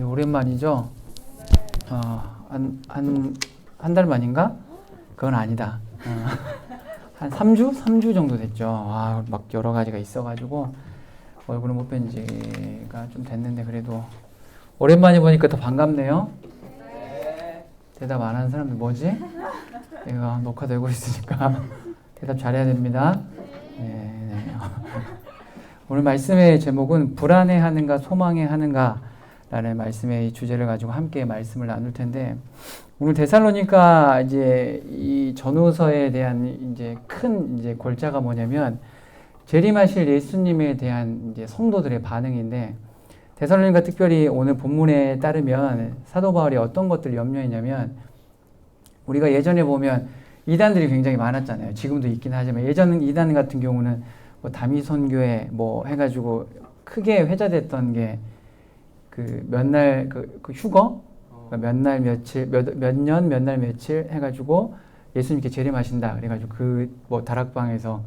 네, 오랜만이죠? 한 달 만인가? 그건 아니다. 한 3주? 3주 정도 됐죠. 막 여러 가지가 있어가지고 얼굴을 못 뵌 지가 좀 됐는데 그래도 오랜만에 보니까 더 반갑네요. 대답 안 하는 사람들 뭐지? 이거 녹화되고 있으니까 대답 잘해야 됩니다. 네. 오늘 말씀의 제목은 불안해하는가 소망해하는가 라는 말씀의 주제를 가지고 함께 말씀을 나눌 텐데, 오늘 데살로니가 이제 이 전후서에 대한 이제 큰 이제 골자가 뭐냐면 재림하실 예수님에 대한 이제 성도들의 반응인데, 데살로니가 특별히 오늘 본문에 따르면 사도 바울이 어떤 것들을 염려했냐면, 우리가 예전에 보면 이단들이 굉장히 많았잖아요. 지금도 있긴 하지만 예전 이단 같은 경우는 뭐 다미선교회 뭐 해가지고 크게 회자됐던 게 그 몇 날 그 휴거 몇 날 며칠 몇 년 몇 날 며칠 해가지고 예수님께 재림하신다 그래가지고 그 뭐 다락방에서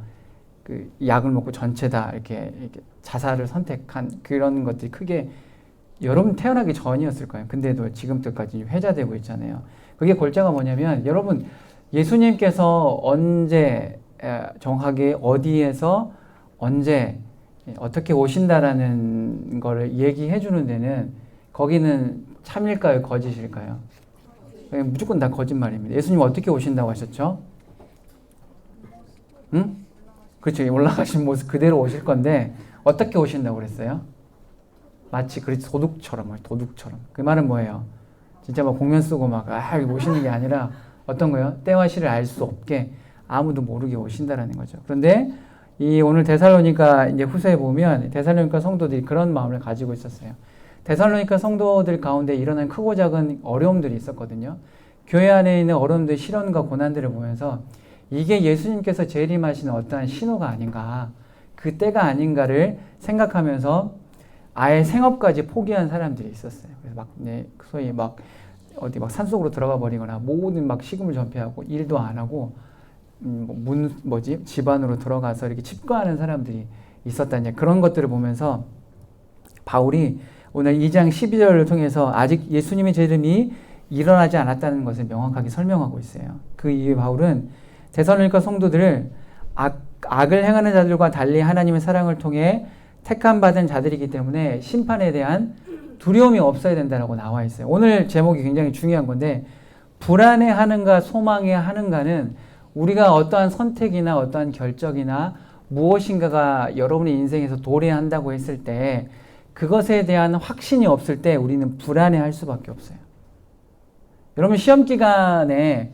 그 약을 먹고 전체 다 이렇게 자살을 선택한 그런 것들이 크게 여러분 태어나기 전이었을 거예요. 근데도 지금까지 회자되고 있잖아요. 그게 골자가 뭐냐면, 여러분 예수님께서 언제 정확하게 어디에서 언제 어떻게 오신다라는 거를 얘기해 주는 데는 거기는 참일까요? 거짓일까요? 무조건 다 거짓말입니다. 예수님 어떻게 오신다고 하셨죠? 응? 그렇죠. 올라가신 모습 그대로 오실 건데 어떻게 오신다고 그랬어요? 마치 도둑처럼. 그 말은 뭐예요? 진짜 막 공연 쓰고 막 오시는 게 아니라 어떤 거예요? 때와 시를 알 수 없게 아무도 모르게 오신다라는 거죠. 그런데 이 오늘 데살로니가 이제 후서에 보면 데살로니가 성도들이 그런 마음을 가지고 있었어요. 데살로니가 성도들 가운데 일어난 크고 작은 어려움들이 있었거든요. 교회 안에 있는 어려움들, 시련과 고난들을 보면서 이게 예수님께서 재림하시는 어떠한 신호가 아닌가, 그 때가 아닌가를 생각하면서 아예 생업까지 포기한 사람들이 있었어요. 그래서 막 소위 막 어디 막 산속으로 들어가 버리거나 모든 막 식음을 전폐하고 일도 안 하고 집 안으로 들어가서 이렇게 칩거하는 사람들이 있었다니, 그런 것들을 보면서 바울이 오늘 2장 12절을 통해서 아직 예수님의 재림이 일어나지 않았다는 것을 명확하게 설명하고 있어요. 그 이후에 바울은 데살로니가 성도들을 악을 행하는 자들과 달리 하나님의 사랑을 통해 택함 받은 자들이기 때문에 심판에 대한 두려움이 없어야 된다라고 나와 있어요. 오늘 제목이 굉장히 중요한 건데, 불안해하는가 소망해하는가는 우리가 어떠한 선택이나 어떠한 결정이나 무엇인가가 여러분의 인생에서 도래한다고 했을 때 그것에 대한 확신이 없을 때 우리는 불안해할 수밖에 없어요. 여러분 시험 기간에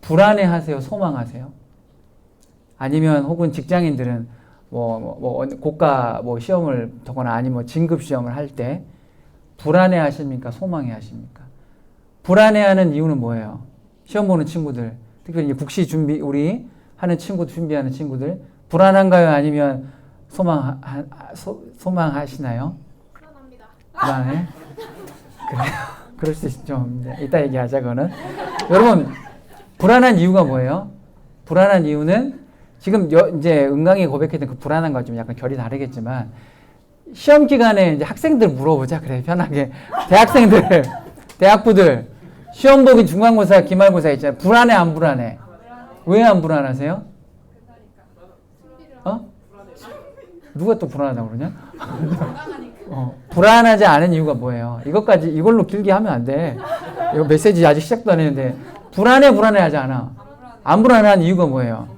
불안해하세요? 소망하세요? 아니면 혹은 직장인들은 고가 시험을 더거나 아니면 진급 시험을 할 때 불안해하십니까? 소망해하십니까? 불안해하는 이유는 뭐예요? 시험 보는 친구들, 특별히 국시 준비 우리 하는 친구들, 준비하는 친구들 불안한가요? 아니면 소망하시나요? 불안합니다. 불안해? 그래요. 그럴 수 있죠. 이따 얘기하자 그거는. 여러분 불안한 이유가 뭐예요? 불안한 이유는 지금 이제 은강이 고백했던 그 불안함과 좀 약간 결이 다르겠지만, 시험 기간에 이제 학생들 물어보자. 그래 편하게. 대학생들, 대학부들 시험 보기 중간고사, 기말고사 있잖아요. 불안해 안 불안해? 왜 안 불안하세요? 누가 또 불안하다고 그러냐? 불안하지 않은 이유가 뭐예요? 이걸로 길게 하면 안 돼. 이거 메시지 아직 시작도 안 했는데 불안해하지 않아. 안 불안한 이유가 뭐예요?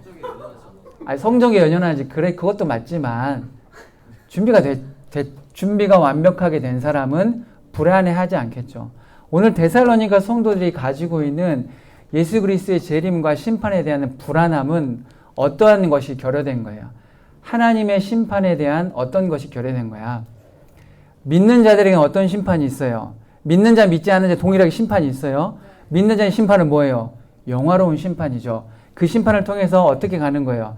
성적에 연연하지. 그래, 그것도 맞지만 준비가 완벽하게 된 사람은 불안해하지 않겠죠. 오늘 데살로니가 성도들이 가지고 있는 예수 그리스도의 재림과 심판에 대한 불안함은 어떠한 것이 결여된 거예요? 하나님의 심판에 대한 어떤 것이 결여된 거야? 믿는 자들에게는 어떤 심판이 있어요? 믿는 자, 믿지 않는 자 동일하게 심판이 있어요. 믿는 자의 심판은 뭐예요? 영화로운 심판이죠. 그 심판을 통해서 어떻게 가는 거예요?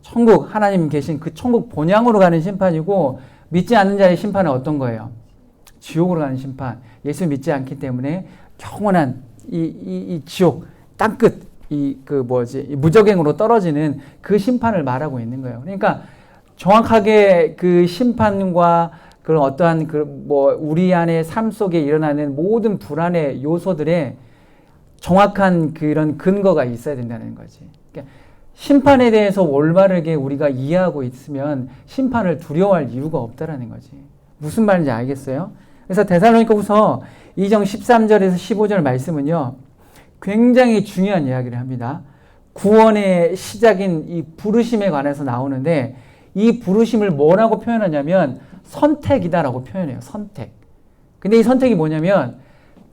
천국, 하나님 계신 그 천국 본향으로 가는 심판이고, 믿지 않는 자의 심판은 어떤 거예요? 지옥으로 가는 심판. 예수 믿지 않기 때문에 영원한 이 지옥 땅끝 무적행으로 떨어지는 그 심판을 말하고 있는 거예요. 그러니까 정확하게 그 심판과 그런 어떠한 우리 안의 삶 속에 일어나는 모든 불안의 요소들에 정확한 그런 근거가 있어야 된다는 거지. 그러니까 심판에 대해서 올바르게 우리가 이해하고 있으면 심판을 두려워할 이유가 없다라는 거지. 무슨 말인지 알겠어요? 그래서 데살로니가후서 2장 13절에서 15절 말씀은요, 굉장히 중요한 이야기를 합니다. 구원의 시작인 이 부르심에 관해서 나오는데, 이 부르심을 뭐라고 표현하냐면 선택이다라고 표현해요. 선택. 근데 이 선택이 뭐냐면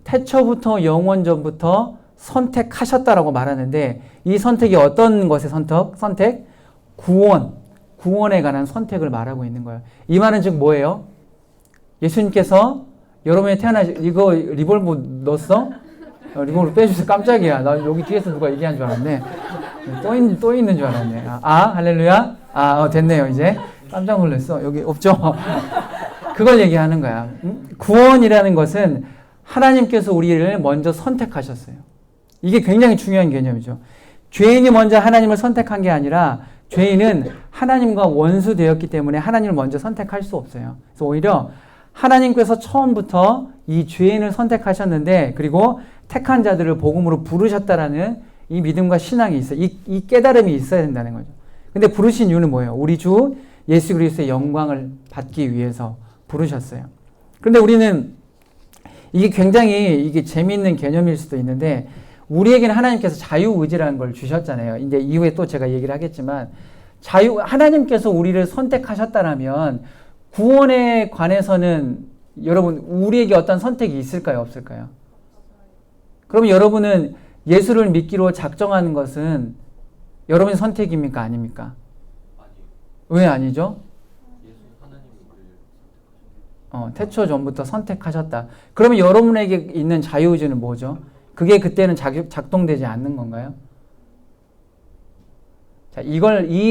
태초부터 영원전부터 선택하셨다라고 말하는데, 이 선택이 어떤 것의 선택? 구원에 관한 선택을 말하고 있는 거예요. 이 말은 즉 뭐예요? 예수님께서 여러분이 이거 리볼버 넣었어? 리볼버 빼주세요. 깜짝이야. 나 여기 뒤에서 누가 얘기한 줄 알았네. 또 있는 줄 알았네. 할렐루야. 됐네요, 이제. 깜짝 놀랐어. 여기 없죠? 그걸 얘기하는 거야. 구원이라는 것은 하나님께서 우리를 먼저 선택하셨어요. 이게 굉장히 중요한 개념이죠. 죄인이 먼저 하나님을 선택한 게 아니라 죄인은 하나님과 원수 되었기 때문에 하나님을 먼저 선택할 수 없어요. 그래서 오히려 하나님께서 처음부터 이 죄인을 선택하셨는데, 그리고 택한 자들을 복음으로 부르셨다라는 이 믿음과 신앙이 있어요. 이 깨달음이 있어야 된다는 거죠. 근데 부르신 이유는 뭐예요? 우리 주 예수 그리스도의 영광을 받기 위해서 부르셨어요. 그런데 우리는 이게 굉장히 재미있는 개념일 수도 있는데, 우리에게는 하나님께서 자유의지라는 걸 주셨잖아요. 이제 이후에 또 제가 얘기를 하겠지만, 하나님께서 우리를 선택하셨다라면 구원에 관해서는 여러분, 우리에게 어떤 선택이 있을까요? 없을까요? 그럼 여러분은 예수를 믿기로 작정하는 것은 여러분의 선택입니까? 아닙니까? 왜 아니죠? 태초 전부터 선택하셨다. 그러면 여러분에게 있는 자유의지는 뭐죠? 그게 그때는 작동되지 않는 건가요? 자, 이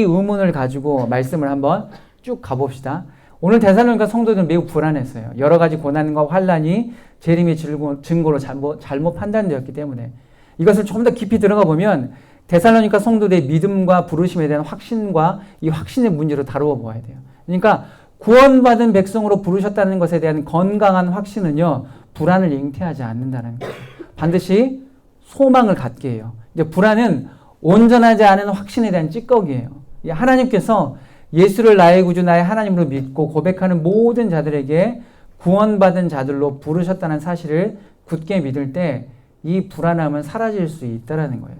의문을 가지고 말씀을 한번 쭉 가봅시다. 오늘 데살로니가 성도들은 매우 불안했어요. 여러 가지 고난과 환란이 재림의 증거로 잘못 판단되었기 때문에. 이것을 조금 더 깊이 들어가 보면 데살로니가 성도들의 믿음과 부르심에 대한 확신과 이 확신의 문제로 다루어 보아야 돼요. 그러니까 구원받은 백성으로 부르셨다는 것에 대한 건강한 확신은요, 불안을 잉태하지 않는다는 거예요. 반드시 소망을 갖게 해요. 이제 불안은 온전하지 않은 확신에 대한 찌꺼기예요. 하나님께서 예수를 나의 구주, 나의 하나님으로 믿고 고백하는 모든 자들에게 구원받은 자들로 부르셨다는 사실을 굳게 믿을 때 이 불안함은 사라질 수 있다는 거예요.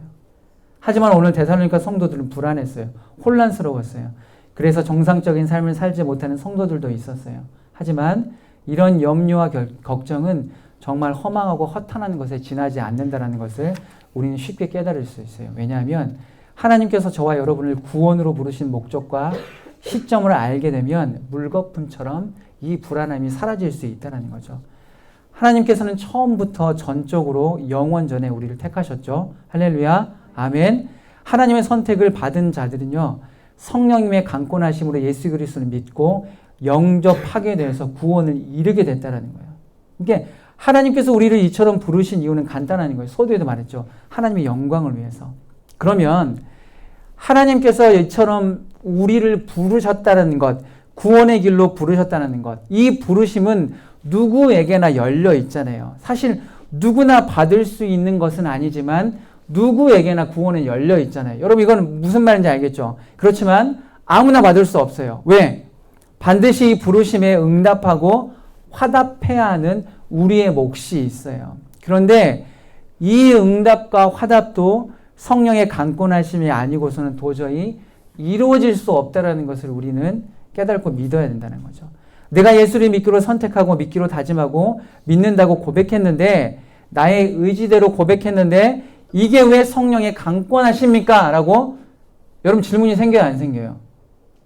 하지만 오늘 데살로니가 성도들은 불안했어요. 혼란스러웠어요. 그래서 정상적인 삶을 살지 못하는 성도들도 있었어요. 하지만 이런 염려와 걱정은 정말 허망하고 허탄한 것에 지나지 않는다는 것을 우리는 쉽게 깨달을 수 있어요. 왜냐하면 하나님께서 저와 여러분을 구원으로 부르신 목적과 시점을 알게 되면 물거품처럼 이 불안함이 사라질 수 있다는 거죠. 하나님께서는 처음부터 전적으로 영원전에 우리를 택하셨죠. 할렐루야, 아멘. 하나님의 선택을 받은 자들은요, 성령님의 강권하심으로 예수 그리스도를 믿고 영접하게 돼서 구원을 이루게 됐다는 거예요. 이게 하나님께서 우리를 이처럼 부르신 이유는 간단한 거예요. 서두에도 말했죠. 하나님의 영광을 위해서. 그러면 하나님께서 이처럼 우리를 부르셨다는 것, 구원의 길로 부르셨다는 것, 이 부르심은 누구에게나 열려 있잖아요. 사실 누구나 받을 수 있는 것은 아니지만 누구에게나 구원은 열려 있잖아요. 여러분, 이건 무슨 말인지 알겠죠? 그렇지만 아무나 받을 수 없어요. 왜? 반드시 이 부르심에 응답하고 화답해야 하는 우리의 몫이 있어요. 그런데 이 응답과 화답도 성령의 강권하심이 아니고서는 도저히 이루어질 수 없다는 것을 우리는 깨닫고 믿어야 된다는 거죠. 내가 예수를 믿기로 선택하고 믿기로 다짐하고 믿는다고 고백했는데, 나의 의지대로 고백했는데 이게 왜 성령의 강권하십니까? 라고 여러분 질문이 생겨요, 안 생겨요?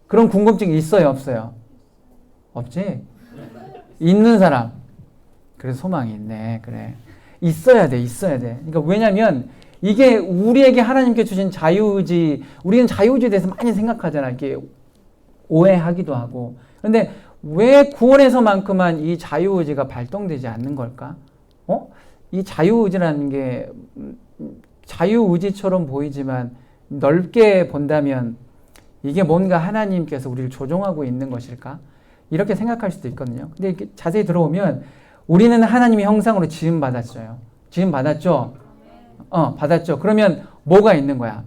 그런 궁금증이 있어요, 없어요? 없지? 있는 사람. 그래서 소망이 있네. 그래. 있어야 돼. 그러니까 왜냐면 이게 우리에게 하나님께 주신 자유의지, 우리는 자유의지에 대해서 많이 생각하잖아. 이렇게 오해하기도 하고. 그런데 왜 구원에서만큼만 이 자유의지가 발동되지 않는 걸까? 이 자유의지라는 게 자유의지처럼 보이지만 넓게 본다면 이게 뭔가 하나님께서 우리를 조종하고 있는 것일까? 이렇게 생각할 수도 있거든요. 근데 이렇게 자세히 들어보면 우리는 하나님의 형상으로 지음 받았어요. 지음 받았죠? 받았죠. 그러면 뭐가 있는 거야?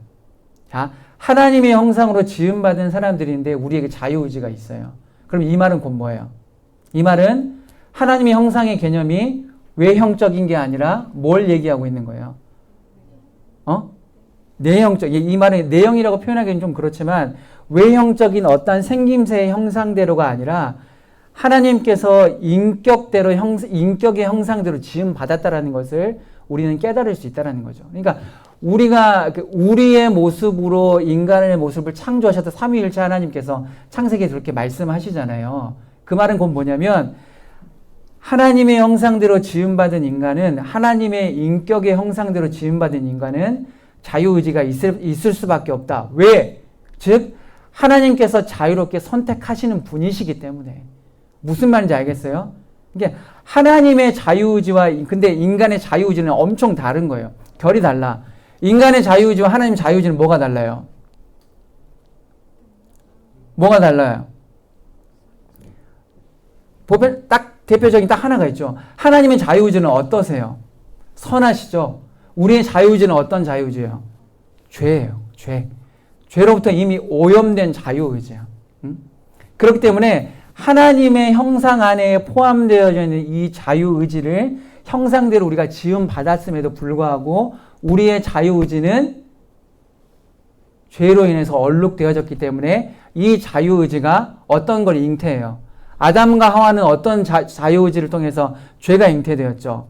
자, 하나님의 형상으로 지음 받은 사람들인데 우리에게 자유의지가 있어요. 그럼 이 말은 곧 뭐예요? 이 말은 하나님의 형상의 개념이 외형적인 게 아니라 뭘 얘기하고 있는 거예요? 내형적. 이 말은 내형이라고 표현하기는 좀 그렇지만 외형적인 어떤 생김새의 형상대로가 아니라 하나님께서 인격의 형상대로 지음 받았다라는 것을 우리는 깨달을 수 있다는 거죠. 그러니까 우리가 우리의 모습으로 인간의 모습을 창조하셨던 삼위일체 하나님께서 창세기에 그렇게 말씀하시잖아요. 그 말은 곧 뭐냐면 하나님의 형상대로 지음받은 인간은 하나님의 인격의 형상대로 지음받은 인간은 자유의지가 있을 수밖에 없다. 왜? 즉 하나님께서 자유롭게 선택하시는 분이시기 때문에. 무슨 말인지 알겠어요? 이게 하나님의 자유의지와 근데 인간의 자유의지는 엄청 다른 거예요. 결이 달라. 인간의 자유의지와 하나님 자유의지는 뭐가 달라요? 뭐가 달라요? 보면 딱 대표적인 딱 하나가 있죠. 하나님의 자유의지는 어떠세요? 선하시죠? 우리의 자유의지는 어떤 자유의지예요? 죄예요. 죄. 죄로부터 이미 오염된 자유의지야. 그렇기 때문에 하나님의 형상 안에 포함되어져 있는 이 자유의지를 형상대로 우리가 지음 받았음에도 불구하고 우리의 자유의지는 죄로 인해서 얼룩되어졌기 때문에 이 자유의지가 어떤 걸 잉태해요? 아담과 하와는 어떤 자유의지를 통해서 죄가 잉태되었죠?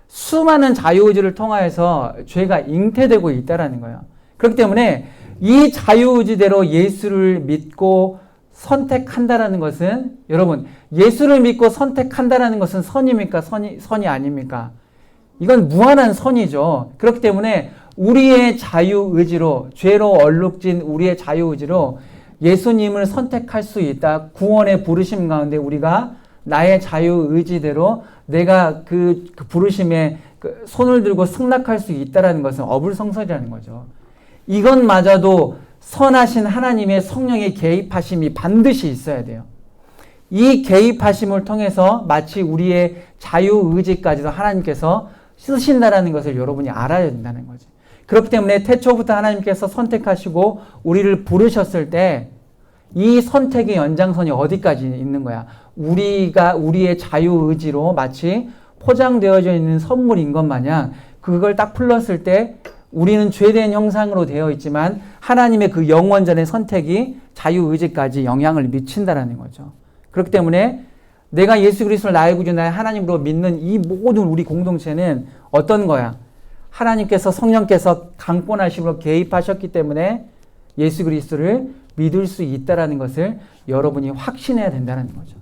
수많은 자유의지를 통하여서 죄가 잉태되고 있다는 거예요. 그렇기 때문에 이 자유의지대로 예수를 믿고 선택한다라는 것은 여러분 예수를 믿고 선택한다라는 것은 선입니까? 선이 아닙니까? 이건 무한한 선이죠. 그렇기 때문에 우리의 자유의지로 죄로 얼룩진 우리의 자유의지로 예수님을 선택할 수 있다. 구원의 부르심 가운데 우리가 나의 자유의지대로 내가 그 부르심에 손을 들고 승낙할 수 있다는 것은 어불성설이라는 거죠. 이것마저도 선하신 하나님의 성령의 개입하심이 반드시 있어야 돼요. 이 개입하심을 통해서 마치 우리의 자유의지까지도 하나님께서 쓰신다는 것을 여러분이 알아야 된다는 거지. 그렇기 때문에 태초부터 하나님께서 선택하시고 우리를 부르셨을 때 이 선택의 연장선이 어디까지 있는 거야? 우리가 우리의 자유의지로 마치 포장되어져 있는 선물인 것 마냥 그걸 딱 풀렀을 때 우리는 죄된 형상으로 되어 있지만 하나님의 그 영원전의 선택이 자유의지까지 영향을 미친다라는 거죠. 그렇기 때문에 내가 예수 그리스도를 나의 구주 나의 하나님으로 믿는 이 모든 우리 공동체는 어떤 거야? 하나님께서 성령께서 강권하심으로 개입하셨기 때문에 예수 그리스도를 믿을 수 있다라는 것을 여러분이 확신해야 된다는 거죠.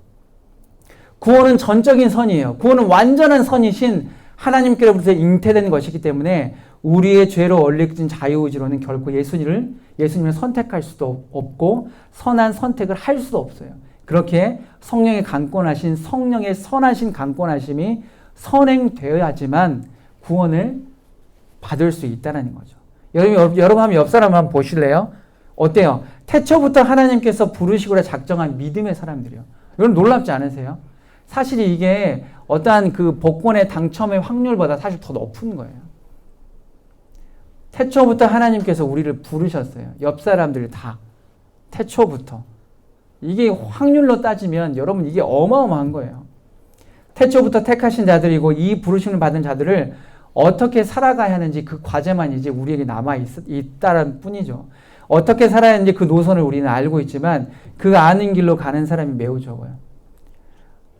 구원은 전적인 선이에요. 구원은 완전한 선이신 하나님께로부터 잉태된 것이기 때문에 우리의 죄로 얼룩진 자유의지로는 결코 예수님을 선택할 수도 없고 선한 선택을 할 수도 없어요. 그렇게 성령의 강권하신 성령의 선하신 강권하심이 선행되어야지만 구원을 받을 수 있다는 거죠. 여러분 한번 옆 사람 한번 보실래요? 어때요? 태초부터 하나님께서 부르시고라 작정한 믿음의 사람들이요. 여러분 놀랍지 않으세요? 사실 이게 어떠한 그 복권의 당첨의 확률보다 사실 더 높은 거예요. 태초부터 하나님께서 우리를 부르셨어요. 옆 사람들 다. 태초부터. 이게 확률로 따지면 여러분 이게 어마어마한 거예요. 태초부터 택하신 자들이고 이 부르심을 받은 자들을 어떻게 살아가야 하는지 그 과제만 이제 우리에게 남아있다는 뿐이죠. 어떻게 살아야 하는지 그 노선을 우리는 알고 있지만 그 아는 길로 가는 사람이 매우 적어요.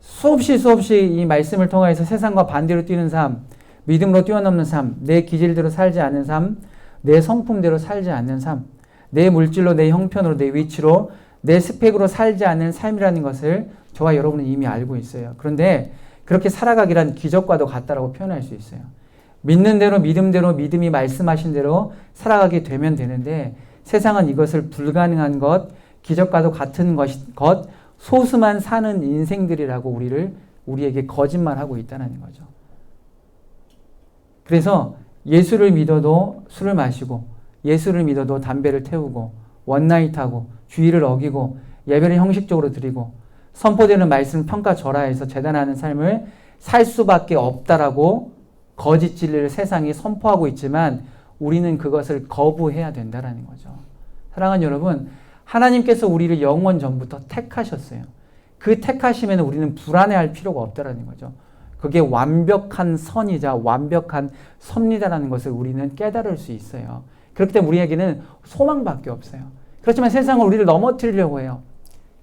수없이 이 말씀을 통해서 세상과 반대로 뛰는 삶, 믿음으로 뛰어넘는 삶, 내 기질대로 살지 않는 삶, 내 성품대로 살지 않는 삶, 내 물질로, 내 형편으로, 내 위치로, 내 스펙으로 살지 않는 삶이라는 것을 저와 여러분은 이미 알고 있어요. 그런데 그렇게 살아가기란 기적과도 같다라고 표현할 수 있어요. 믿는 대로 믿음대로 믿음이 말씀하신 대로 살아가게 되면 되는데 세상은 이것을 불가능한 것, 기적과도 같은 것, 소수만 사는 인생들이라고 우리에게 거짓말하고 있다는 거죠. 그래서 예수를 믿어도 술을 마시고 예수를 믿어도 담배를 태우고 원나잇하고 주의를 어기고 예배를 형식적으로 드리고 선포되는 말씀 평가절하에서 재단하는 삶을 살 수밖에 없다라고 거짓 진리를 세상이 선포하고 있지만 우리는 그것을 거부해야 된다라는 거죠. 사랑하는 여러분, 하나님께서 우리를 영원 전부터 택하셨어요. 그 택하심에는 우리는 불안해할 필요가 없다라는 거죠. 그게 완벽한 선이자 완벽한 섭리다라는 것을 우리는 깨달을 수 있어요. 그렇기 때문에 우리에게는 소망밖에 없어요. 그렇지만 세상은 우리를 넘어뜨리려고 해요.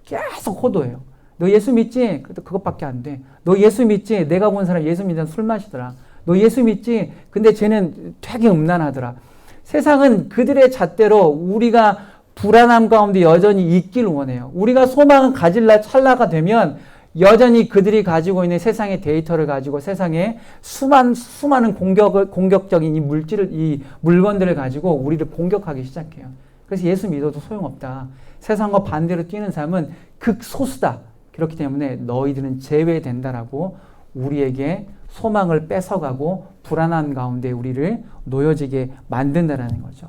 계속 호도해요. 너 예수 믿지? 그것밖에 안 돼. 너 예수 믿지? 내가 본 사람 예수 믿는 술 마시더라. 너 예수 믿지? 근데 쟤는 되게 음란하더라. 세상은 그들의 잣대로 우리가 불안함 가운데 여전히 있길 원해요. 우리가 소망을 가질라 찰나가 되면 여전히 그들이 가지고 있는 세상의 데이터를 가지고 세상에 수많은 공격적인 이 물건들을 가지고 우리를 공격하기 시작해요. 그래서 예수 믿어도 소용없다. 세상과 반대로 뛰는 삶은 극소수다. 그렇기 때문에 너희들은 제외된다라고 우리에게 소망을 뺏어가고 불안한 가운데 우리를 놓여지게 만든다라는 거죠.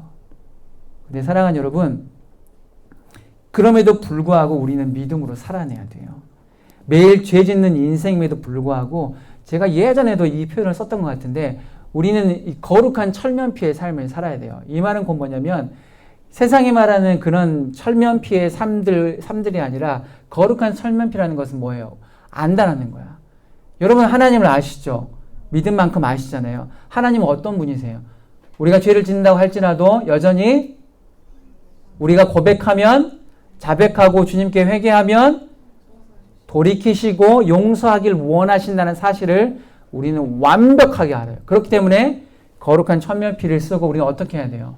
근데 사랑하는 여러분, 그럼에도 불구하고 우리는 믿음으로 살아내야 돼요. 매일 죄 짓는 인생임에도 불구하고 제가 예전에도 이 표현을 썼던 것 같은데 우리는 이 거룩한 철면피의 삶을 살아야 돼요. 이 말은 곧 뭐냐면 세상이 말하는 그런 철면피의 삶들이 아니라 거룩한 철면피라는 것은 뭐예요? 안다라는 거야. 여러분 하나님을 아시죠? 믿은 만큼 아시잖아요. 하나님은 어떤 분이세요? 우리가 죄를 짓는다고 할지라도 여전히 우리가 고백하면 자백하고 주님께 회개하면 돌이키시고 용서하길 원하신다는 사실을 우리는 완벽하게 알아요. 그렇기 때문에 거룩한 천면피를 쓰고 우리는 어떻게 해야 돼요?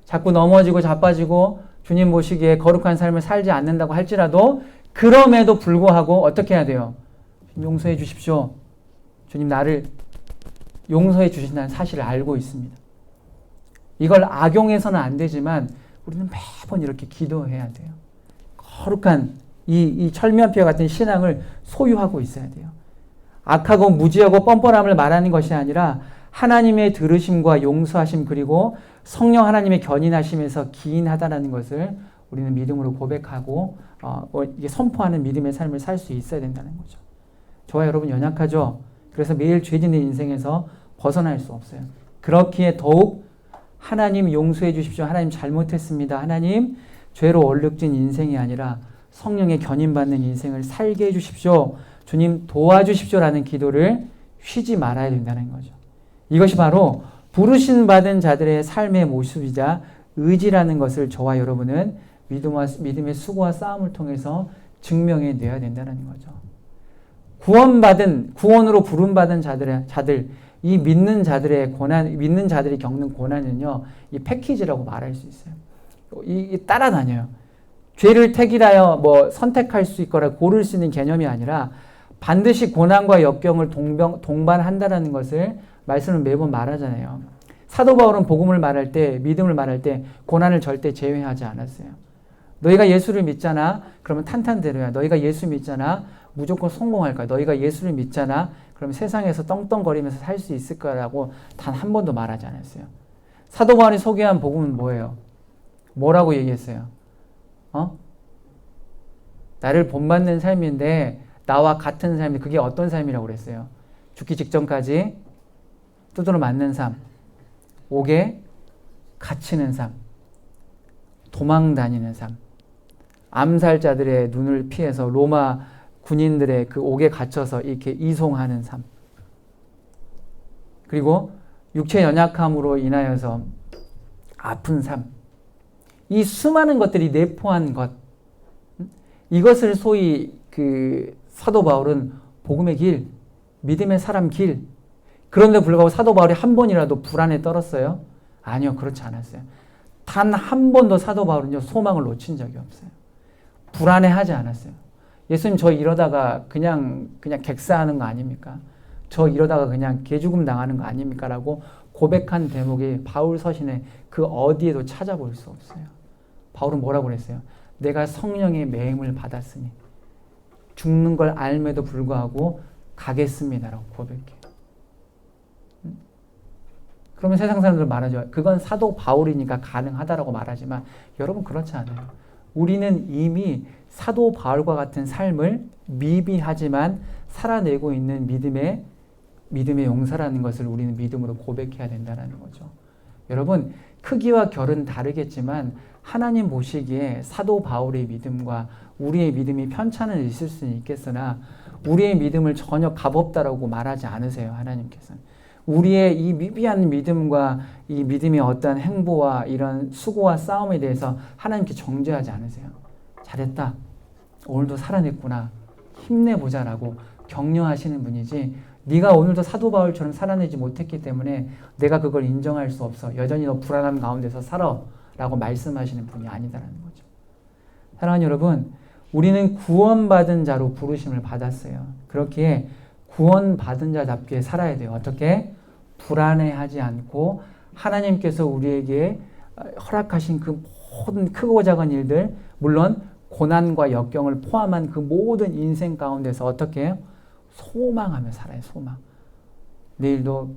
자꾸 넘어지고 자빠지고 주님 보시기에 거룩한 삶을 살지 않는다고 할지라도 그럼에도 불구하고 어떻게 해야 돼요? 용서해 주십시오. 주님 나를 용서해 주신다는 사실을 알고 있습니다. 이걸 악용해서는 안 되지만 우리는 매번 이렇게 기도해야 돼요. 거룩한 이 철면피와 같은 신앙을 소유하고 있어야 돼요. 악하고 무지하고 뻔뻔함을 말하는 것이 아니라 하나님의 들으심과 용서하심 그리고 성령 하나님의 견인하심에서 기인하다는 것을 우리는 믿음으로 고백하고 이게 선포하는 믿음의 삶을 살 수 있어야 된다는 거죠. 저와 여러분 연약하죠? 그래서 매일 죄 짓는 인생에서 벗어날 수 없어요. 그렇기에 더욱 하나님 용서해 주십시오. 하나님 잘못했습니다. 하나님 죄로 얼룩진 인생이 아니라 성령의 견인받는 인생을 살게 해주십시오. 주님 도와주십시오라는 기도를 쉬지 말아야 된다는 거죠. 이것이 바로 부르신 받은 자들의 삶의 모습이자 의지라는 것을 저와 여러분은 믿음의 수고와 싸움을 통해서 증명해 내야 된다는 거죠. 구원으로 부름받은 자들, 이 믿는 자들의 고난, 믿는 자들이 겪는 고난은요, 이 패키지라고 말할 수 있어요. 따라다녀요. 죄를 택이라여 선택할 수 있거나 고를 수 있는 개념이 아니라 반드시 고난과 역경을 동반한다라는 것을 말씀을 매번 말하잖아요. 사도 바울은 복음을 말할 때, 믿음을 말할 때 고난을 절대 제외하지 않았어요. 너희가 예수를 믿잖아? 그러면 탄탄대로야. 너희가 예수 믿잖아? 무조건 성공할 거야. 너희가 예수를 믿잖아? 그러면 세상에서 떵떵거리면서 살 수 있을 거라고 단 한 번도 말하지 않았어요. 사도 바울이 소개한 복음은 뭐예요? 뭐라고 얘기했어요? 나를 본받는 삶인데 나와 같은 삶이 그게 어떤 삶이라고 그랬어요? 죽기 직전까지 두드러 맞는 삶, 옥에 갇히는 삶, 도망 다니는 삶, 암살자들의 눈을 피해서 로마 군인들의 그 옥에 갇혀서 이렇게 이송하는 삶, 그리고 육체 연약함으로 인하여서 아픈 삶, 이 수많은 것들이 내포한 것, 이것을 소위 그 사도 바울은 복음의 길, 믿음의 사람 길. 그런데 불구하고 사도 바울이 한 번이라도 불안에 떨었어요? 아니요, 그렇지 않았어요. 단 한 번도 사도 바울은요 소망을 놓친 적이 없어요. 불안해하지 않았어요. 예수님 저 이러다가 그냥 객사하는 거 아닙니까? 저 이러다가 그냥 개죽음 당하는 거 아닙니까? 라고 고백한 대목이 바울 서신에 그 어디에도 찾아볼 수 없어요. 바울은 뭐라고 그랬어요? 내가 성령의 매임을 받았으니 죽는 걸 알매도 불구하고 가겠습니다라고 고백해요. 그러면 세상 사람들 말하죠. 그건 사도 바울이니까 가능하다라고 말하지만 여러분 그렇지 않아요. 우리는 이미 사도 바울과 같은 삶을 미비하지만 살아내고 있는 믿음의 용사라는 것을 우리는 믿음으로 고백해야 된다는 거죠. 여러분, 크기와 결은 다르겠지만 하나님 보시기에 사도 바울의 믿음과 우리의 믿음이 편차는 있을 수는 있겠으나 우리의 믿음을 전혀 값없다라고 말하지 않으세요. 하나님께서는. 우리의 이 미비한 믿음과 이 믿음의 어떠한 행보와 이런 수고와 싸움에 대해서 하나님께 정죄하지 않으세요. 잘했다. 오늘도 살아냈구나. 힘내보자라고 격려하시는 분이지, 네가 오늘도 사도 바울처럼 살아내지 못했기 때문에 내가 그걸 인정할 수 없어. 여전히 너 불안함 가운데서 살아. 라고 말씀하시는 분이 아니다라는 거죠. 사랑하는 여러분, 우리는 구원받은 자로 부르심을 받았어요. 그렇기에 구원받은 자답게 살아야 돼요. 어떻게? 불안해하지 않고 하나님께서 우리에게 허락하신 그 모든 크고 작은 일들, 물론 고난과 역경을 포함한 그 모든 인생 가운데서 어떻게 해요? 소망하며 살아요. 소망. 내일도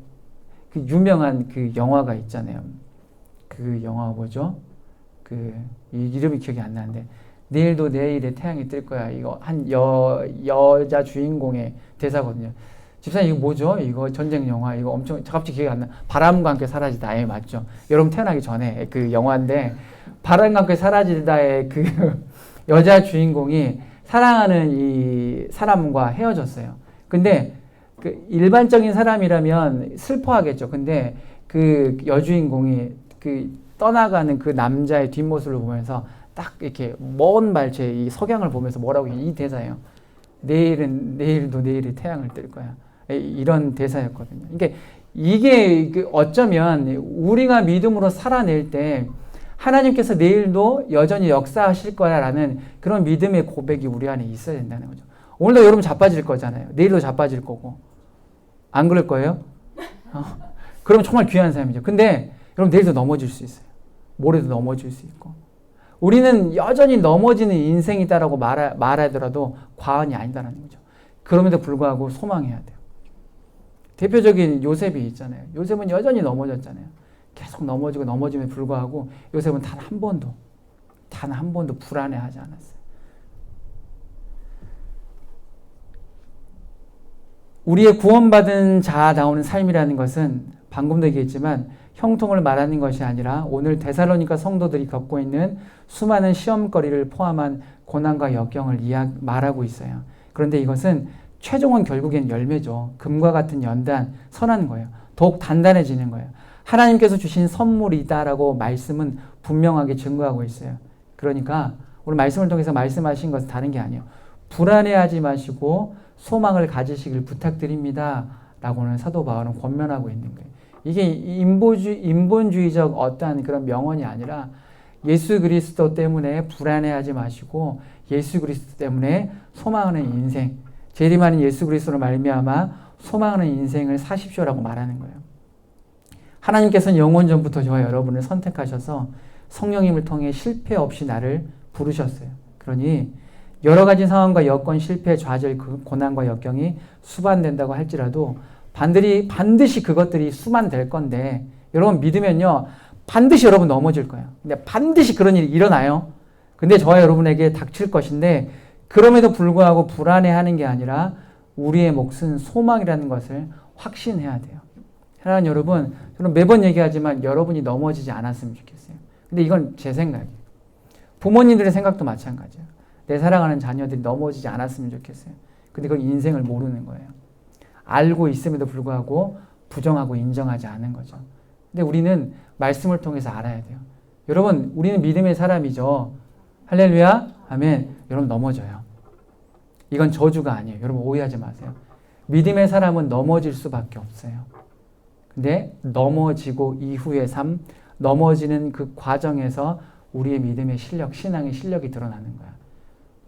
그 유명한 그 영화가 있잖아요. 그 영화 뭐죠? 그 이름이 기억이 안 나는데, 내일도 내일의 태양이 뜰 거야. 이거 한 여자 주인공의 대사거든요. 집사님 이거 뭐죠? 이거 전쟁 영화 이거 엄청 갑자기 기억이 안 나. 바람과 함께 사라지다. 예, 맞죠? 여러분 태어나기 전에 그 영화인데, 바람과 함께 사라지다의 그 여자 주인공이 사랑하는 이 사람과 헤어졌어요. 근데 그 일반적인 사람이라면 슬퍼하겠죠. 근데 그 여주인공이 그 떠나가는 그 남자의 뒷모습을 보면서 딱 이렇게 먼 발치에 이 석양을 보면서 뭐라고 이 대사예요. 내일도 내일이 태양을 뜰 거야. 이런 대사였거든요. 그러니까 이게 어쩌면 우리가 믿음으로 살아낼 때 하나님께서 내일도 여전히 역사하실 거야라는 그런 믿음의 고백이 우리 안에 있어야 된다는 거죠. 오늘도 여러분 자빠질 거잖아요. 내일도 자빠질 거고. 안 그럴 거예요? 그럼 정말 귀한 삶이죠. 근데 여러분 내일도 넘어질 수 있어요. 모레도 넘어질 수 있고. 우리는 여전히 넘어지는 인생이다라고 말하더라도 과언이 아니다라는 거죠. 그럼에도 불구하고 소망해야 돼요. 대표적인 요셉이 있잖아요. 요셉은 여전히 넘어졌잖아요. 계속 넘어지고 넘어짐에 불구하고 요셉은 단 한 번도 불안해하지 않았어요. 우리의 구원받은 자다우는 삶이라는 것은 방금도 얘기했지만 형통을 말하는 것이 아니라 오늘 데살로니가 성도들이 겪고 있는 수많은 시험거리를 포함한 고난과 역경을 말하고 있어요. 그런데 이것은 최종은 결국엔 열매죠. 금과 같은 연단, 선한 거예요. 더욱 단단해지는 거예요. 하나님께서 주신 선물이다라고 말씀은 분명하게 증거하고 있어요. 그러니까 오늘 말씀을 통해서 말씀하신 것은 다른 게 아니에요. 불안해하지 마시고 소망을 가지시길 부탁드립니다. 라고는 사도 바울은 권면하고 있는 거예요. 이게 인본주의적 어떠한 그런 명언이 아니라 예수 그리스도 때문에 불안해하지 마시고 예수 그리스도 때문에 소망하는 인생, 재림하는 예수 그리스도로 말미암아 소망하는 인생을 사십시오라고 말하는 거예요. 하나님께서는 영원 전부터 저와 여러분을 선택하셔서 성령님을 통해 실패 없이 나를 부르셨어요. 그러니 여러 가지 상황과 여건, 실패, 좌절, 고난과 역경이 수반된다고 할지라도 반드시 그것들이 수반될 건데, 여러분 믿으면요 반드시 여러분 넘어질 거예요. 근데 반드시 그런 일이 일어나요. 근데 저와 여러분에게 닥칠 것인데, 그럼에도 불구하고 불안해하는 게 아니라 우리의 몫은 소망이라는 것을 확신해야 돼요. 사랑하는 여러분, 저는 매번 얘기하지만 여러분이 넘어지지 않았으면 좋겠어요. 근데 이건 제 생각이에요. 부모님들의 생각도 마찬가지예요. 내 사랑하는 자녀들이 넘어지지 않았으면 좋겠어요. 근데 그건 인생을 모르는 거예요. 알고 있음에도 불구하고 부정하고 인정하지 않은 거죠. 근데 우리는 말씀을 통해서 알아야 돼요. 여러분, 우리는 믿음의 사람이죠. 할렐루야, 아멘. 여러분 넘어져요. 이건 저주가 아니에요. 여러분 오해하지 마세요. 믿음의 사람은 넘어질 수밖에 없어요. 근데 넘어지고 이후의 삶, 넘어지는 그 과정에서 우리의 믿음의 실력, 신앙의 실력이 드러나는 거야.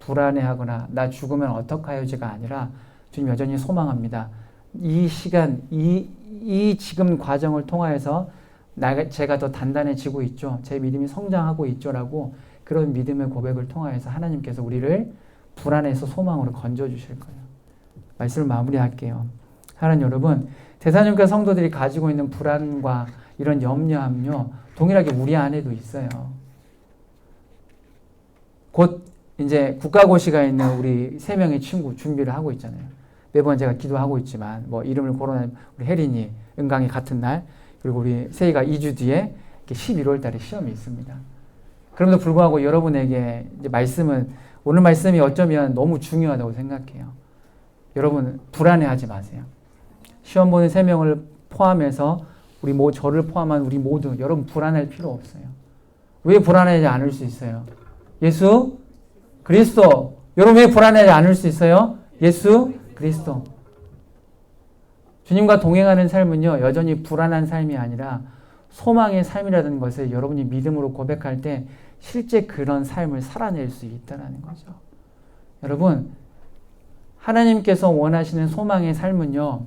불안해하거나 나 죽으면 어떡하요지가 아니라 주님 여전히 소망합니다. 이 시간, 이 지금 과정을 통하여서 제가 더 단단해지고 있죠. 제 믿음이 성장하고 있죠라고 그런 믿음의 고백을 통하여서 하나님께서 우리를 불안해서 소망으로 건져주실 거예요. 말씀을 마무리할게요. 하나님 여러분, 데살로니가 성도들이 가지고 있는 불안과 이런 염려함요 동일하게 우리 안에도 있어요. 곧 이제 국가고시가 있는 우리 3명의 친구 준비를 하고 있잖아요. 매번 제가 기도하고 있지만 뭐 이름을 거론한 우리 혜린이 은강이 같은 날, 그리고 우리 세이가 2주 뒤에 11월 달에 시험이 있습니다. 그럼에도 불구하고 여러분에게 이제 말씀은, 오늘 말씀이 어쩌면 너무 중요하다고 생각해요. 여러분 불안해하지 마세요. 시험 보는 3명을 포함해서 저를 포함한 우리 모두 여러분 불안할 필요 없어요. 왜 불안하지 않을 수 있어요? 예수 그리스도. 여러분 왜 불안하지 않을 수 있어요? 예수 그리스도. 주님과 동행하는 삶은요, 여전히 불안한 삶이 아니라 소망의 삶이라는 것을 여러분이 믿음으로 고백할 때 실제 그런 삶을 살아낼 수 있다는 거죠. 여러분, 하나님께서 원하시는 소망의 삶은요,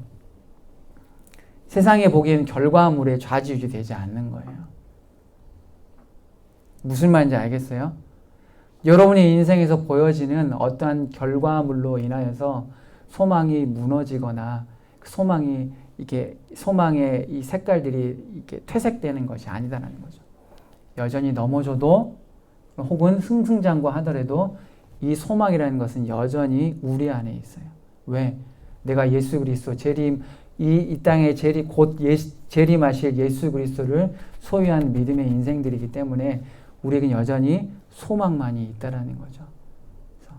세상에 보기에는 결과물에 좌지우지 되지 않는 거예요. 무슨 말인지 알겠어요? 여러분의 인생에서 보여지는 어떠한 결과물로 인하여서 소망이 무너지거나 소망의 이 색깔들이 이렇게 퇴색되는 것이 아니다라는 거죠. 여전히 넘어져도 혹은 승승장구하더라도 이 소망이라는 것은 여전히 우리 안에 있어요. 왜? 내가 예수 그리스도 이 땅에 재림하실 예수 그리스도를 소유한 믿음의 인생들이기 때문에 우리에겐 여전히 소망만이 있다라는 거죠.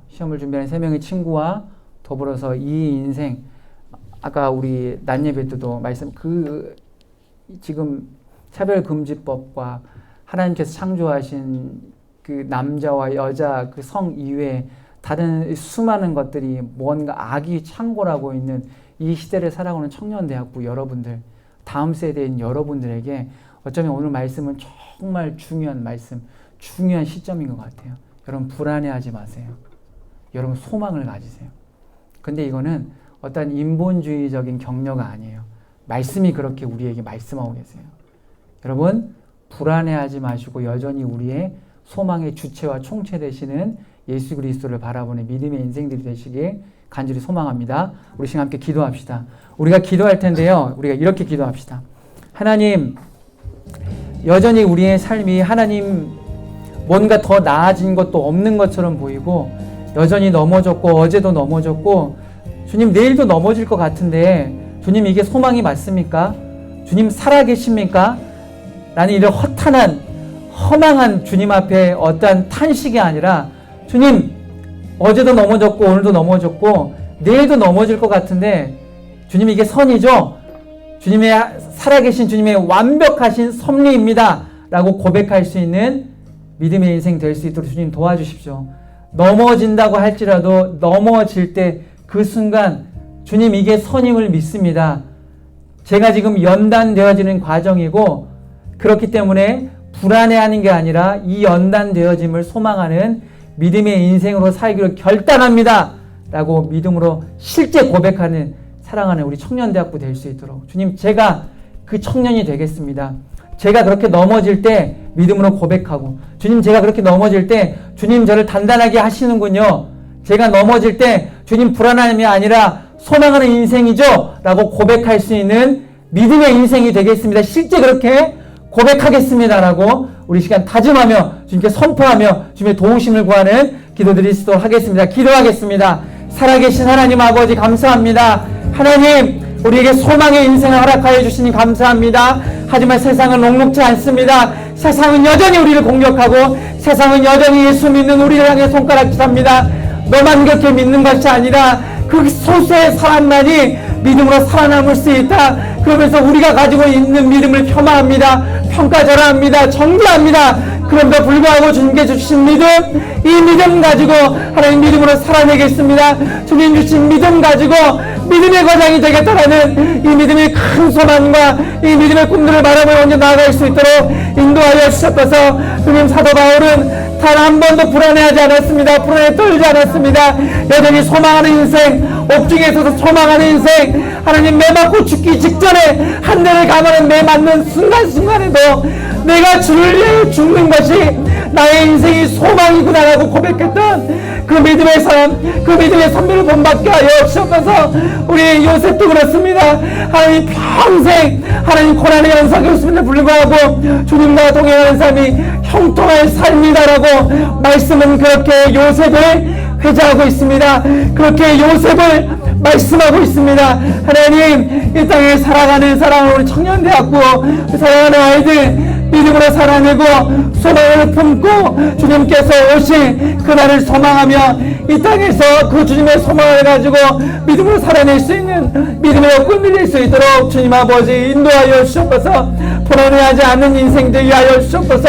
시험을 준비하는 3명의 친구와 더불어서 이 인생, 아까 우리 낮 예배 때도 지금 차별금지법과 하나님께서 창조하신 그 남자와 여자 그 성 이외에 다른 수많은 것들이 뭔가 악이 창궐하고 있는 이 시대를 살아가는 청년대학부 여러분들, 다음 세대인 여러분들에게 어쩌면 오늘 말씀은 정말 중요한 말씀, 중요한 시점인 것 같아요. 여러분 불안해하지 마세요. 여러분 소망을 가지세요. 근데 이거는 어떤 인본주의적인 격려가 아니에요. 말씀이 그렇게 우리에게 말씀하고 계세요. 여러분 불안해하지 마시고 여전히 우리의 소망의 주체와 총체 되시는 예수 그리스도를 바라보는 믿음의 인생들이 되시길 간절히 소망합니다. 우리 지금 함께 기도합시다. 우리가 기도할 텐데요. 우리가 이렇게 기도합시다. 하나님, 여전히 우리의 삶이 하나님 뭔가 더 나아진 것도 없는 것처럼 보이고 여전히 넘어졌고 어제도 넘어졌고 주님 내일도 넘어질 것 같은데 주님 이게 소망이 맞습니까? 주님 살아계십니까? 라는 이런 허망한 주님 앞에 어떠한 탄식이 아니라 주님 어제도 넘어졌고 오늘도 넘어졌고 내일도 넘어질 것 같은데 주님 이게 선이죠? 주님의 살아계신 주님의 완벽하신 섭리입니다 라고 고백할 수 있는 믿음의 인생 될 수 있도록 주님 도와주십시오. 넘어진다고 할지라도 넘어질 때 그 순간 주님 이게 선임을 믿습니다. 제가 지금 연단되어지는 과정이고 그렇기 때문에 불안해하는 게 아니라 이 연단되어짐을 소망하는 믿음의 인생으로 살기로 결단합니다 라고 믿음으로 실제 고백하는 사랑하는 우리 청년대학부 될 수 있도록 주님 제가 그 청년이 되겠습니다. 제가 그렇게 넘어질 때 믿음으로 고백하고 주님 제가 그렇게 넘어질 때 주님 저를 단단하게 하시는군요. 제가 넘어질 때 주님 불안함이 아니라 소망하는 인생이죠 라고 고백할 수 있는 믿음의 인생이 되겠습니다. 실제 그렇게 고백하겠습니다 라고 우리 시간 다짐하며 주님께 선포하며 주님의 도우심을 구하는 기도드리도록 하겠습니다. 기도하겠습니다. 살아계신 하나님 아버지 감사합니다. 하나님 우리에게 소망의 인생을 허락하여 주시니 감사합니다. 하지만 세상은 녹록지 않습니다. 세상은 여전히 우리를 공격하고 세상은 여전히 예수 믿는 우리를 향해 손가락질합니다. 너만 그렇게 믿는 것이 아니라 그 소수의 사람만이 믿음으로 살아남을 수 있다. 그러면서 우리가 가지고 있는 믿음을 폄하합니다. 평가절하합니다. 정죄합니다. 그럼에도 불구하고 주님께 주신 믿음, 이 믿음 가지고 하나님 믿음으로 살아내겠습니다. 주님 주신 믿음 가지고 믿음의 거장이 되겠다라는 이 믿음의 큰 소망과 이 믿음의 꿈들을 바라보며 먼저 나아갈 수 있도록 인도하여 주셨어서 주님 사도 바울은 단 한 번도 불안해하지 않았습니다. 불안에 떨지 않았습니다. 여전히 소망하는 인생, 옥중에서도 소망하는 인생, 하나님 매 맞고 죽기 직전에 한 대를 감아는 매 맞는 순간순간에도 내가 주를 위해 죽는 것이 나의 인생이 소망이구나라고 고백했던 그 믿음의 삶, 그 믿음의 선배를 본받게 하여 주셔서 우리 요셉도 그렇습니다. 하나님 평생 하나님 고난의 연속이었음에도 불구하고 주님과 동행하는 삶이 형통할 삶이다라고 말씀은 그렇게 요셉을 회자하고 있습니다. 그렇게 요셉을 말씀하고 있습니다. 하나님, 이 땅에 살아가는 사랑하는 우리 청년대학부 사랑하는 아이들 믿음으로 살아내고 소망을 품고 주님께서 오실 그날을 소망하며 이 땅에서 그 주님의 소망을 가지고 믿음으로 살아낼 수 있는 믿음의 여건 누릴 수 있도록 주님 아버지 인도하여 주옵소서. 불안해하지 않는 인생 되게 하여 주옵소서.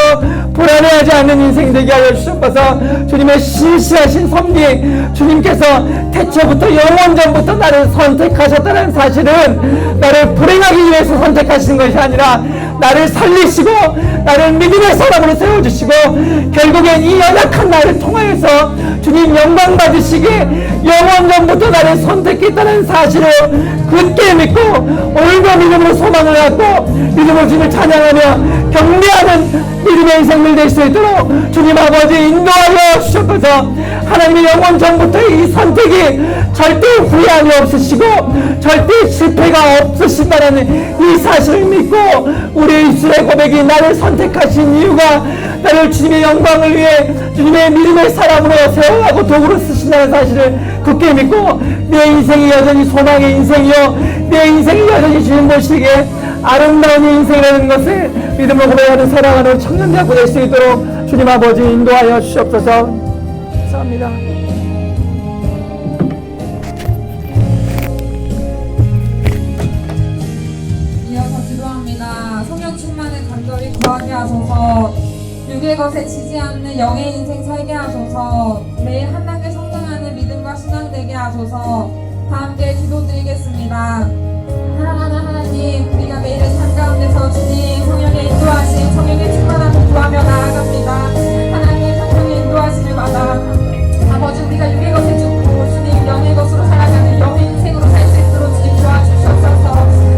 불안해하지 않는 인생 되게 하여 주옵소서. 주님의 시시하신 섭리, 주님께서 태초부터 영원전부터 나를 선택하셨다는 사실은 나를 불행하기 위해서 선택하신 것이 아니라 나를 살리시고 나를 믿음의 사람으로 세워주시고 결국엔 이 연약한 나를 통하여서 주님 영광 받으시기에 영원전부터 나를 선택했다는 사실을 굳게 믿고 오늘도 믿음으로 소망을 갖고 믿음으로 주님을 찬양하며 경배하는 믿음의 인생을 될 수 있도록 주님 아버지 인도하여 주셔서 하나님의 영원전부터 이 선택이 절대 후회함이 없으시고 절대 실패가 없으신다는 이 사실을 믿고 우리 입술의 고백이 나를 선택하신 이유가 나를 주님의 영광을 위해 주님의 믿음의 사람으로 세워가고 도구로 쓰신다는 사실을 굳게 믿고 내 인생이 여전히 소망의 인생이요 내 인생이 여전히 주님 보시기에 아름다운 인생이라는 것을 믿음으로 고백하는 사랑하는 청년대학부 될 수 있도록 주님 아버지 인도하여 주시옵소서. 감사합니다. 이어서 기도합니다. 성령 충만을 간절히 구하게 하소서. 육의 것에 지지 않는 영의 인생 살게 하소서. 매일 한 단계 성장하는 믿음과 신앙 되게 하소서. 다 함께 기도드리겠습니다. 사랑하는 하나님, 우리가 매일의 삶 가운데서 주님 성령의 인도하심, 성령의 충만함을 구하며 나아갑니다. 하나님 성령의 인도하심을 받아 아버지 우리가 육의 것에 죽고 주님 영의 것으로 살아가는 영의 인생으로 살 수 있도록 주님 도와주셔서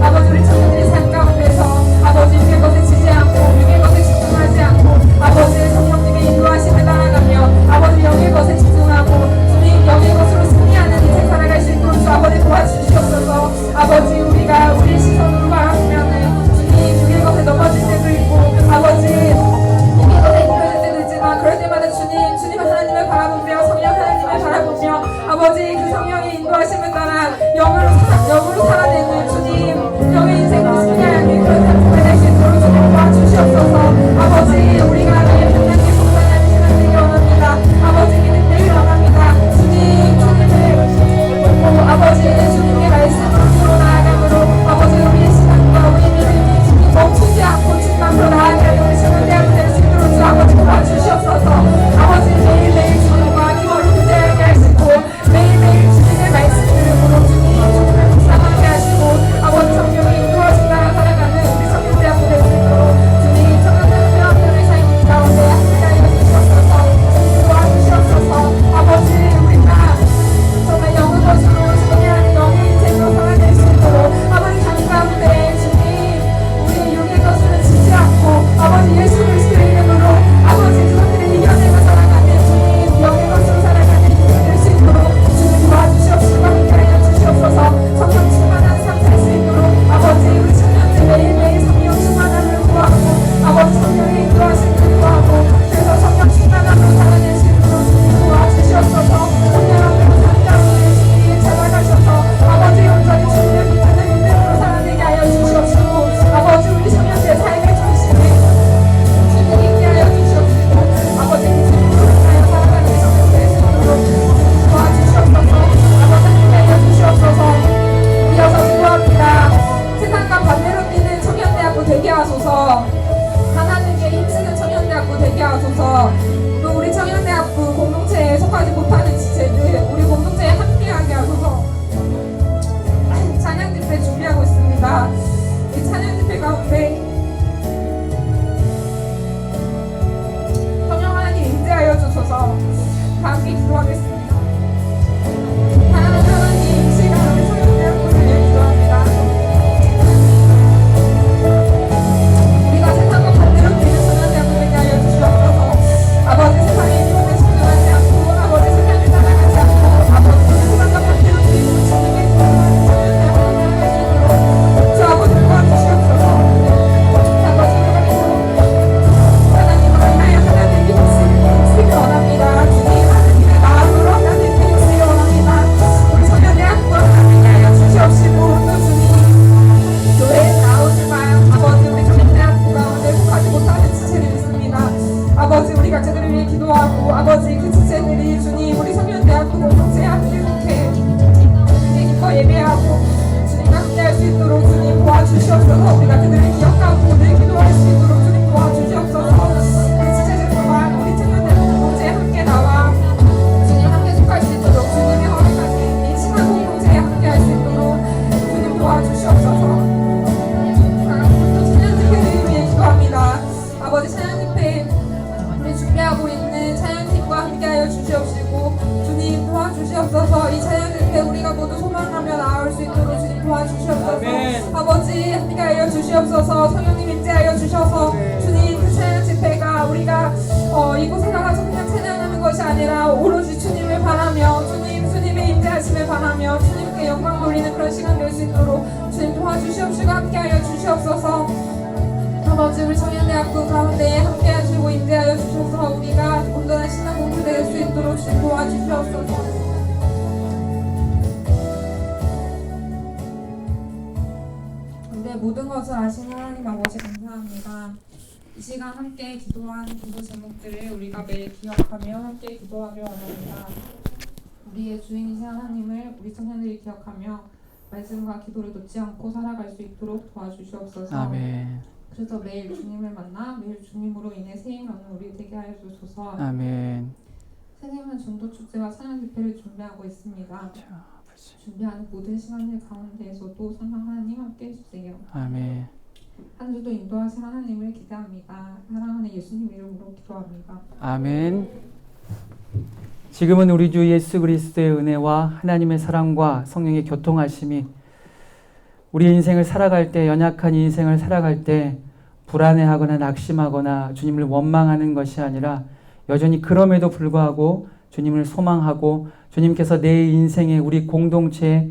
아버지 우리 청년들의 삶 가운데서 아버지 육의 것에 지지 않고 육의 것에 집중하지 않고 아버지 성령님의 인도하심을 따라가며 아버지 영의 것에 집중하고 주님 영의 것으로 승리하는 인생 살아갈 수 있도록 주 아버지 도와주시옵소서. 아버지 우리가 우리의 시선으로 바라보면은 주님 육의 것에 넘어질 때도 있고 아버지 도와주시옵소서. 우리가 그들을 기억하고 늘 기도할 수 있도록 주님 도와주시옵소서. 우리 지체들 또한 우리 청년들 공동체에 함께 나와 주님 함께 속할 수 있도록 주님이 허락하신 이 신앙 공동체에 함께 할 수 있도록 주님 도와주시옵소서. 찬양 집회를 위해 기도합니다. 아버지 찬양 집회 우리 준비하고 있는 찬양팀과 함께하여 주시옵시고 주님 도와주시옵소서. 이 찬양 집회 우리가 모두 소망하며 나아올 수 있도록 주님 도와주시옵소서. 아멘. 아버지 함께하여 주시옵소서. 성령님 임재하여 주셔서 주님 그 찬양 집회가 우리가 이곳에 나가서 그냥 찬양하는 것이 아니라 오로지 주님을 바라며 주님의 임재하심을 바라며 주님께 영광 돌리는 그런 시간 될 수 있도록 주님 도와주시옵시고 함께하여 주시옵소서. 아버지 우리 청년대학교 가운데에 함께하시고 임재하여 주셔서 우리가 온전한 신앙 공부 될 수 있도록 주님 도와주시옵소서. 네, 모든 것을 아시는 하나님 아버지 감사합니다. 이 시간 함께 기도한 기도 제목들을 우리가 매일 기억하며 함께 기도하려 합니다. 우리의 주인이신 하나님을 우리 청년들이 기억하며 말씀과 기도를 놓지 않고 살아갈 수 있도록 도와주시옵소서. 아멘. 그래서 매일 주님을 만나 매일 주님으로 인해 세임 얻는 우리 되게 하여 주소서. 아멘. 세상은 전도 축제와 찬양 집회를 준비하고 있습니다. 아버지. 준비하는 모든 시간들 가운데에서도 성령 하나님 함께 해주세요. 아멘. 한 주도 인도하신 하나님을 기대합니다. 사랑하는 예수님 이름으로 기도합니다. 아멘. 지금은 우리 주 예수 그리스도의 은혜와 하나님의 사랑과 성령의 교통하심이 우리 인생을 살아갈 때, 연약한 인생을 살아갈 때 불안해하거나 낙심하거나 주님을 원망하는 것이 아니라 여전히 그럼에도 불구하고 주님을 소망하고 주님께서 내 인생에 우리 공동체에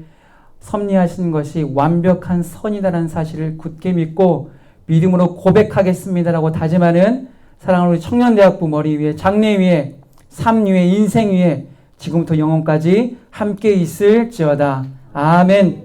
섭리하신 것이 완벽한 선이다라는 사실을 굳게 믿고 믿음으로 고백하겠습니다라고 다짐하는 사랑하는 우리 청년대학부 머리 위에, 장래 위에, 삶 위에, 인생 위에 지금부터 영원까지 함께 있을지어다. 아멘.